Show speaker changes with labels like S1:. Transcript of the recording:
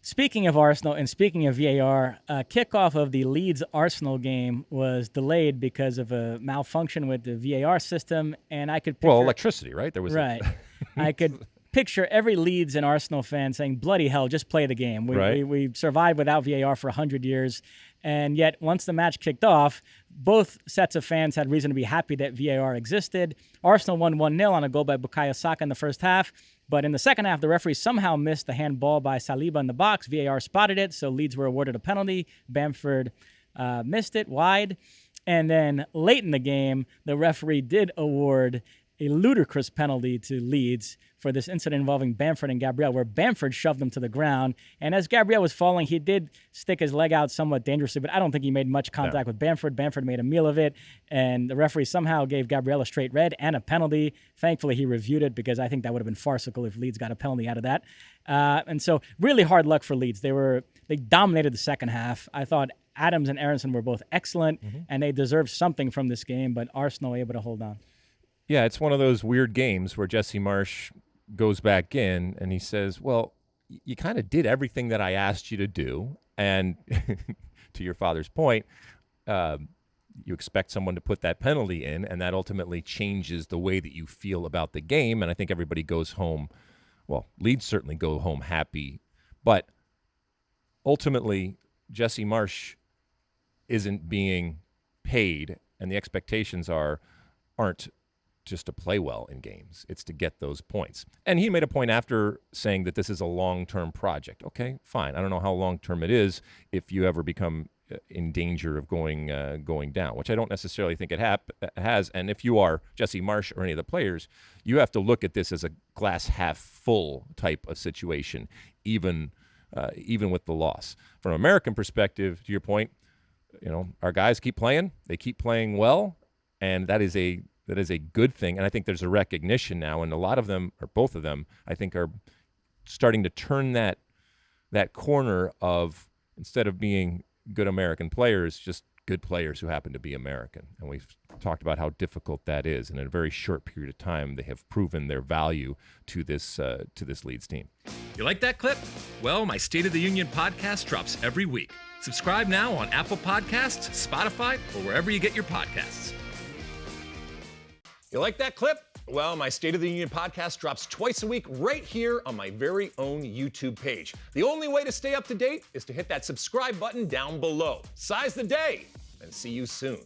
S1: Speaking of Arsenal and speaking of VAR, kickoff of the Leeds-Arsenal game was delayed because of a malfunction with the VAR system, and I could picture...
S2: Well, electricity, right? There was
S1: right. I could picture every Leeds and Arsenal fan saying, bloody hell, just play the game. We survived without VAR for 100 years, and yet once the match kicked off, both sets of fans had reason to be happy that VAR existed. Arsenal won 1-0 on a goal by Bukayo Saka in the first half. But in the second half, the referee somehow missed the handball by Saliba in the box. VAR spotted it, so Leeds were awarded a penalty. Bamford missed it wide. And then late in the game, the referee did award a ludicrous penalty to Leeds for this incident involving Bamford and Gabriel, where Bamford shoved him to the ground. And as Gabriel was falling, he did stick his leg out somewhat dangerously, but I don't think he made much contact with Bamford. Bamford made a meal of it, and the referee somehow gave Gabriel a straight red and a penalty. Thankfully, he reviewed it because I think that would have been farcical if Leeds got a penalty out of that. And so really hard luck for Leeds. They dominated the second half. I thought Adams and Aronson were both excellent, and they deserved something from this game, but Arsenal able to hold on.
S2: Yeah, it's one of those weird games where Jesse Marsch goes back in and he says, well, you kind of did everything that I asked you to do. And to your father's point, you expect someone to put that penalty in, and that ultimately changes the way that you feel about the game. And I think everybody goes home, well, Leeds certainly go home happy. But ultimately, Jesse Marsch isn't being paid, and the expectations aren't just to play well in games. It's to get those points. And he made a point after saying that this is a long-term project. Okay, fine. I don't know how long-term it is if you ever become in danger of going down, which I don't necessarily think it has. And if you are Jesse Marsch or any of the players, you have to look at this as a glass half full type of situation, even with the loss. From an American perspective, to your point, our guys keep playing. They keep playing well, and that is a good thing. And I think there's a recognition now, and a lot of them, or both of them, I think are starting to turn that corner of, instead of being good American players, just good players who happen to be American. And we've talked about how difficult that is. And in a very short period of time, they have proven their value to this Leeds team.
S3: You like that clip? Well, my State of the Union podcast drops every week. Subscribe now on Apple Podcasts, Spotify, or wherever you get your podcasts. You like that clip? Well, my State of the Union podcast drops twice a week right here on my very own YouTube page. The only way to stay up to date is to hit that subscribe button down below. Size the day, and see you soon.